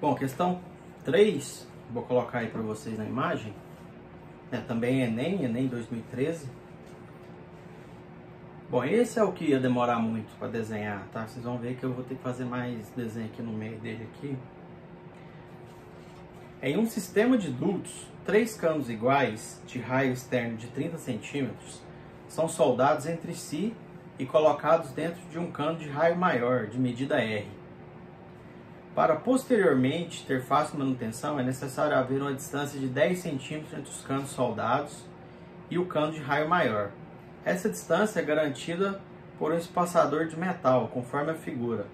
Bom, questão 3, vou colocar aí para vocês na imagem. Também Enem 2013. Bom, esse é o que ia demorar muito para desenhar, tá? Vocês vão ver que eu vou ter que fazer mais desenho aqui no meio dele aqui. Em um sistema de dutos, 3 canos iguais de raio externo de 30 centímetros são soldados entre si e colocados dentro de um cano de raio maior, de medida R. Para posteriormente ter fácil manutenção, é necessário haver uma distância de 10 centímetros entre os canos soldados e o cano de raio maior. Essa distância é garantida por um espaçador de metal, conforme a figura.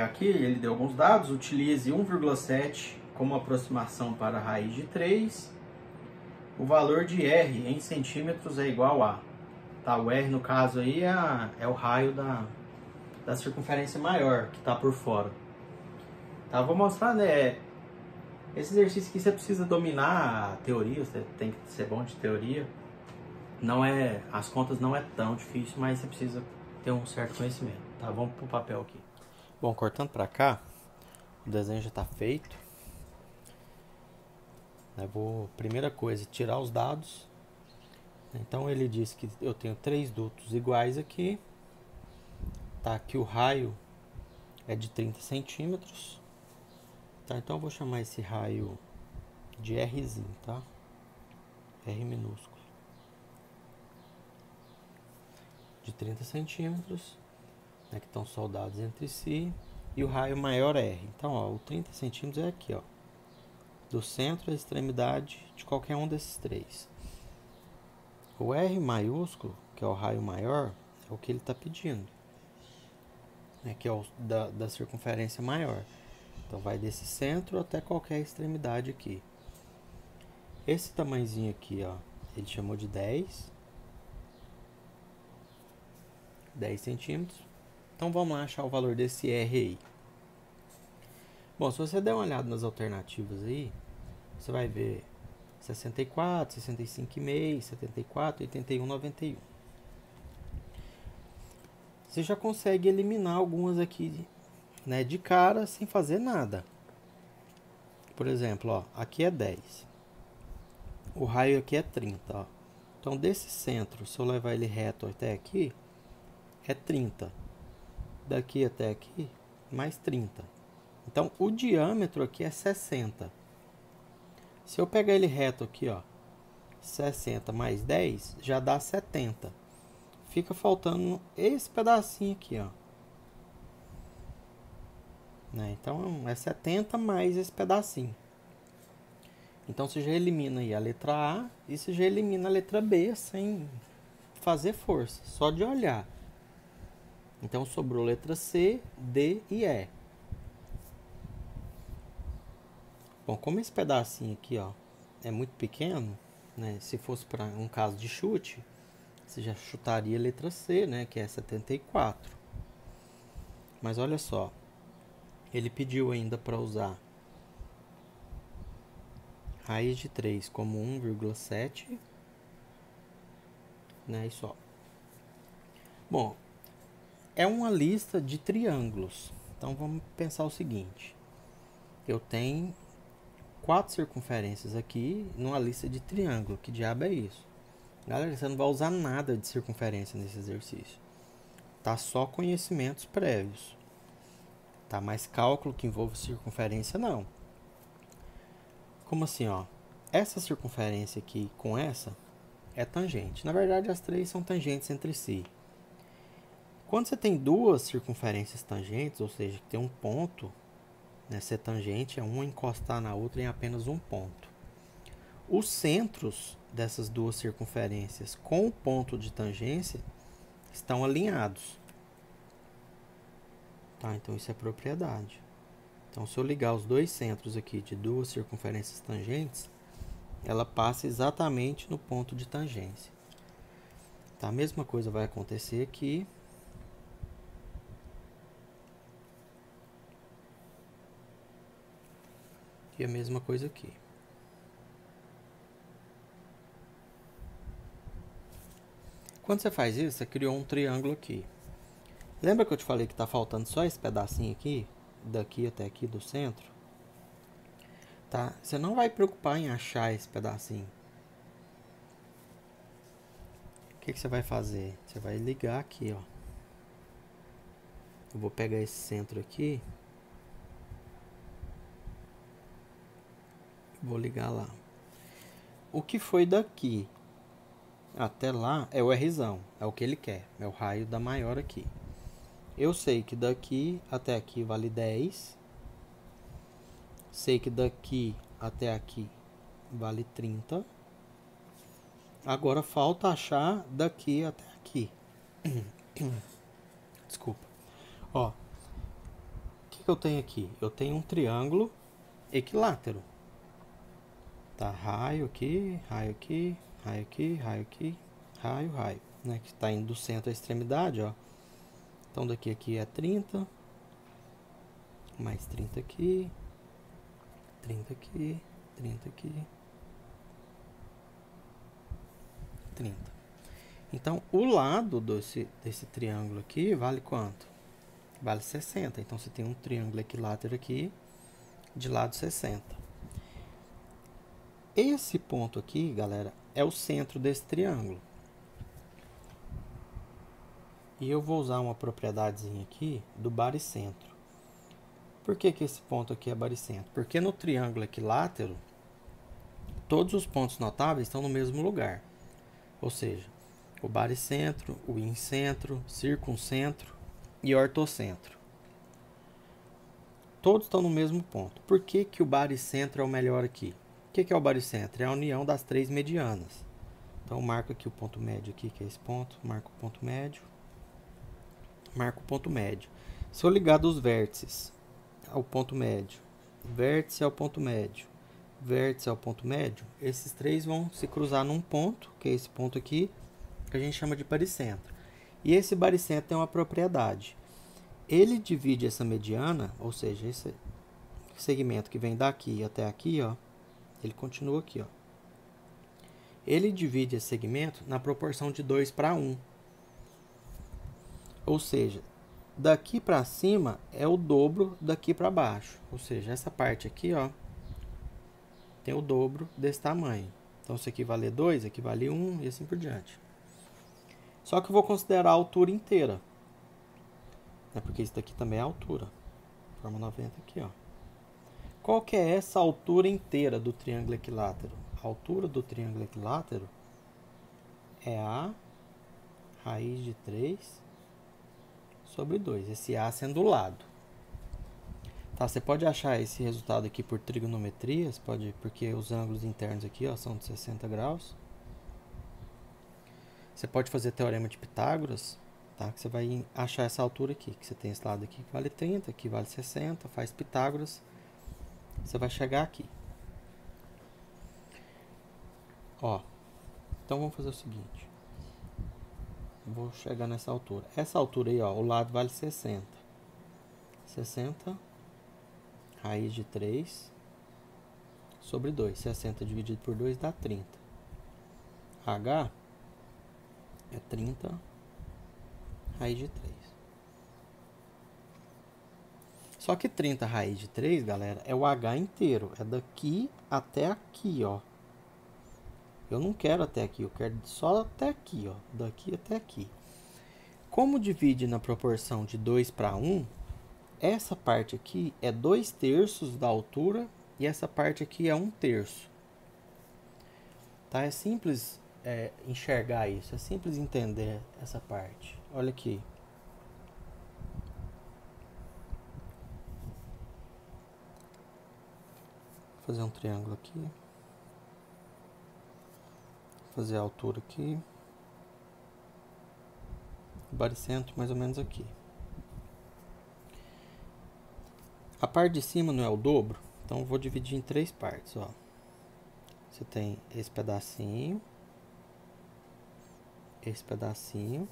Aqui ele deu alguns dados: utilize 1,7 como aproximação para a raiz de 3. O valor de R em centímetros é igual a... Tá, o R no caso aí é o raio da circunferência maior que está por fora. Tá, vou mostrar, né? Esse exercício aqui você precisa dominar a teoria, você tem que ser bom de teoria. As contas não é tão difícil, mas você precisa ter um certo conhecimento. Tá, vamos pro papel aqui. Bom, cortando para cá, o desenho já está feito. Primeira coisa, tirar os dados. Então ele disse que eu tenho 3 dutos iguais aqui. Tá, aqui o raio é de 30 centímetros. Tá, então eu vou chamar esse raio de Rzinho, tá? R minúsculo. De 30 centímetros, né, que estão soldados entre si. E o raio maior é R. Então, ó, o 30 centímetros é aqui, ó. Do centro à extremidade de qualquer um desses 3. O R maiúsculo, que é o raio maior, é o que ele está pedindo, né, que é o da circunferência maior. Então vai desse centro até qualquer extremidade aqui. Esse tamanhozinho aqui, ó, ele chamou de 10 centímetros. Então vamos lá achar o valor desse R aí. Bom, se você der uma olhada nas alternativas aí, você vai ver 64, 65,5, 74, 81, 91. Você já consegue eliminar algumas aqui, né, de cara, sem fazer nada. Por exemplo, ó, aqui é 10. O raio aqui é 30, ó. Então desse centro, se eu levar ele reto até aqui, é 30. Daqui até aqui, mais 30. Então o diâmetro aqui é 60. Se eu pegar ele reto aqui, ó, 60 mais 10, já dá 70. Fica faltando esse pedacinho aqui, ó. Né? Então é 70 mais esse pedacinho. Então você já elimina aí a letra A e você já elimina a letra B sem fazer força, só de olhar. Então sobrou letra C, D e E. Bom, como esse pedacinho aqui, ó, é muito pequeno, né? Se fosse para um caso de chute, você já chutaria a letra C, né? Que é 74. Mas olha só, ele pediu ainda para usar raiz de 3 como 1,7, né? E só. Bom, é uma lista de triângulos. Então vamos pensar o seguinte: eu tenho 4 circunferências aqui numa lista de triângulo. Que diabo é isso? Galera, você não vai usar nada de circunferência nesse exercício. Tá só conhecimentos prévios. Tá, mais cálculo que envolve circunferência não. Como assim, ó? Essa circunferência aqui com essa é tangente. Na verdade, as 3 são tangentes entre si. Quando você tem 2 circunferências tangentes, ou seja, que tem um ponto, né, ser tangente é uma encostar na outra em apenas um ponto. Os centros dessas 2 circunferências com o ponto de tangência estão alinhados. Tá, então isso é propriedade. Então se eu ligar os 2 centros aqui de 2 circunferências tangentes, ela passa exatamente no ponto de tangência. Tá, a mesma coisa vai acontecer aqui. E a mesma coisa aqui. Quando você faz isso, você criou um triângulo aqui. Lembra que eu te falei que está faltando só esse pedacinho aqui? daqui até aqui do centro, tá? Você não vai preocupar em achar esse pedacinho. O que você vai fazer? Você vai ligar aqui, ó. Eu vou pegar esse centro aqui. Vou ligar lá. O que foi daqui até lá é o Rzão, é o que ele quer, é o raio da maior aqui. Eu sei que daqui até aqui vale 10. Sei que daqui até aqui vale 30. Agora falta achar daqui até aqui. Desculpa. Ó, o que eu tenho aqui? Eu tenho um triângulo equilátero. Tá, raio aqui, raio aqui, raio aqui, raio aqui, raio, raio, né? Que está indo do centro à extremidade, ó. Então daqui aqui é 30, mais 30 aqui, 30 aqui, 30 aqui, 30. Então o lado desse triângulo aqui vale quanto? Vale 60. Então você tem um triângulo equilátero aqui de lado 60. Esse ponto aqui, galera, é o centro desse triângulo. E eu vou usar uma propriedadezinha aqui do baricentro. Por que esse ponto aqui é baricentro? Porque no triângulo equilátero, todos os pontos notáveis estão no mesmo lugar. Ou seja, o baricentro, o incentro, circuncentro e ortocentro. Todos estão no mesmo ponto. Por que o baricentro é o melhor aqui? O que é o baricentro? É a união das três medianas. Então, marco aqui o ponto médio aqui, que é esse ponto. Marco o ponto médio. Marco o ponto médio. Se eu ligar dos vértices ao ponto médio, vértice ao ponto médio, vértice ao ponto médio, esses três vão se cruzar num ponto, que é esse ponto aqui, que a gente chama de baricentro. E esse baricentro tem uma propriedade. Ele divide essa mediana, ou seja, esse segmento que vem daqui até aqui, ó, ele continua aqui, ó. Ele divide esse segmento na proporção de 2 para 1. Ou seja, daqui para cima é o dobro daqui para baixo. Ou seja, essa parte aqui, ó, tem o dobro desse tamanho. Então, isso aqui vale 2, aqui vale 1 e assim por diante. Só que eu vou considerar a altura inteira. Porque isso daqui também é a altura. Forma 90 aqui, ó. Qual que é essa altura inteira do triângulo equilátero? A altura do triângulo equilátero é a raiz de 3 sobre 2. Esse A sendo o lado. Tá, você pode achar esse resultado aqui por trigonometria, porque os ângulos internos aqui, ó, são de 60 graus. Você pode fazer teorema de Pitágoras, tá? Que você vai achar essa altura aqui, que você tem esse lado aqui que vale 30, aqui vale 60, faz Pitágoras. Você vai chegar aqui. Ó, então vamos fazer o seguinte. Vou chegar nessa altura. Essa altura aí, ó, o lado vale 60. 60, raiz de 3 sobre 2. 60 dividido por 2 dá 30. H é 30, raiz de 3. Só que 30 raiz de 3, galera, é o H inteiro. É daqui até aqui, ó. Eu não quero até aqui, eu quero só até aqui, ó. Daqui até aqui. Como divide na proporção de 2 para 1, essa parte aqui é 2/3 da altura e essa parte aqui é 1/3. Tá? É simples enxergar isso, é simples entender essa parte. Olha aqui. Vou fazer um triângulo aqui. Vou fazer a altura aqui. O baricentro mais ou menos aqui. A parte de cima não é o dobro, então eu vou dividir em 3 partes, ó. Você tem esse pedacinho e esse pedacinho.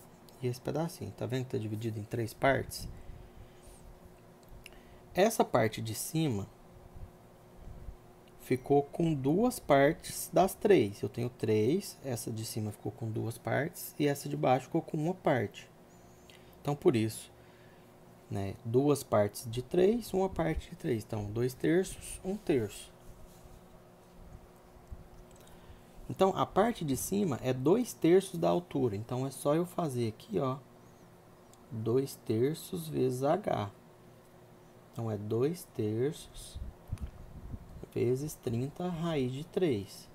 Tá vendo que tá dividido em 3 partes? Essa parte de cima ficou com 2 partes das 3. Eu tenho 3, essa de cima ficou com 2 partes e essa de baixo ficou com 1 parte. Então, por isso, né? Duas partes de 3, uma parte de 3. Então, 2/3, 1/3. Então, a parte de cima é 2/3 da altura. Então, é só eu fazer aqui, ó, 2/3 vezes H. Então, é 2/3 vezes 30 raiz de 3.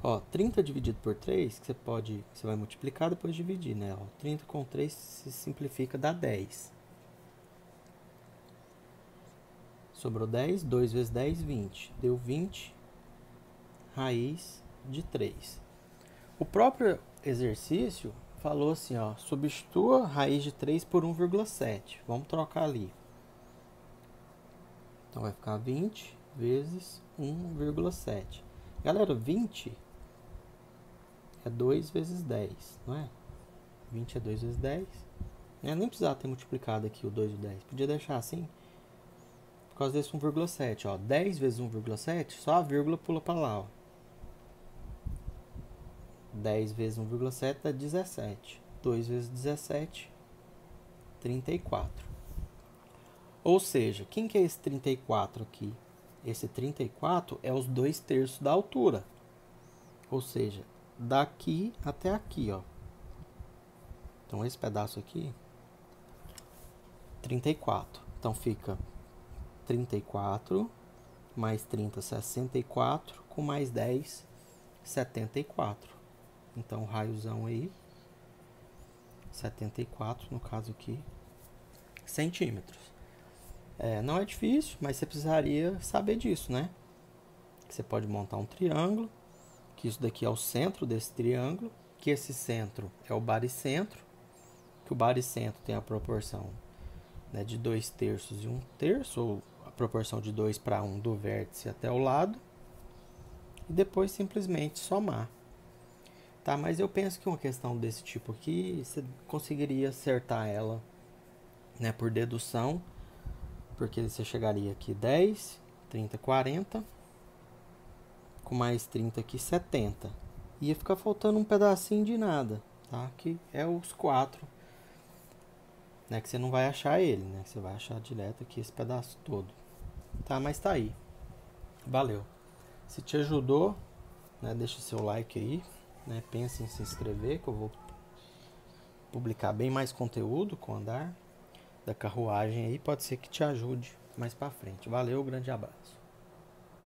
Ó, 30 dividido por 3, que você vai multiplicar, depois dividir, né? Ó, 30 com 3 se simplifica, dá 10. Sobrou 10, 2 vezes 10, 20. Deu 20 raiz de 3. O próprio exercício falou assim, ó, substitua raiz de 3 por 1,7. Vamos trocar ali. Então, vai ficar 20 vezes 1,7. Galera, 20 é 2 vezes 10, não é? 20 é 2 vezes 10. Eu nem precisava ter multiplicado aqui o 2 e o 10. Podia deixar assim, por causa desse 1,7. Ó, 10 vezes 1,7, só a vírgula pula para lá. Ó. 10 vezes 1,7 dá 17. 2 vezes 17, 34. Ou seja, quem que é esse 34 aqui? Esse 34 é os 2/3 da altura. Ou seja, daqui até aqui, ó. Então, esse pedaço aqui, 34. Então, fica 34, mais 30, 64, com mais 10, 74. Então, o raiozão aí, 74, no caso aqui, centímetros. Não é difícil, mas você precisaria saber disso, né? Você pode montar um triângulo, que isso daqui é o centro desse triângulo, que esse centro é o baricentro, que o baricentro tem a proporção, né, de 2/3 e 1/3, ou a proporção de 2:1 do vértice até o lado, e depois simplesmente somar. Tá, mas eu penso que uma questão desse tipo aqui, você conseguiria acertar ela, né, por dedução, porque você chegaria aqui 10, 30, 40, com mais 30 aqui, 70. Ia ficar faltando um pedacinho de nada, tá? Que é os 4, né, que você não vai achar ele, né? Você vai achar direto aqui esse pedaço todo. Tá, mas tá aí. Valeu. Se te ajudou, né, deixa seu like aí, né? Pensa em se inscrever, que eu vou publicar bem mais conteúdo com o andar da carruagem aí, pode ser que te ajude mais pra frente. Valeu, grande abraço.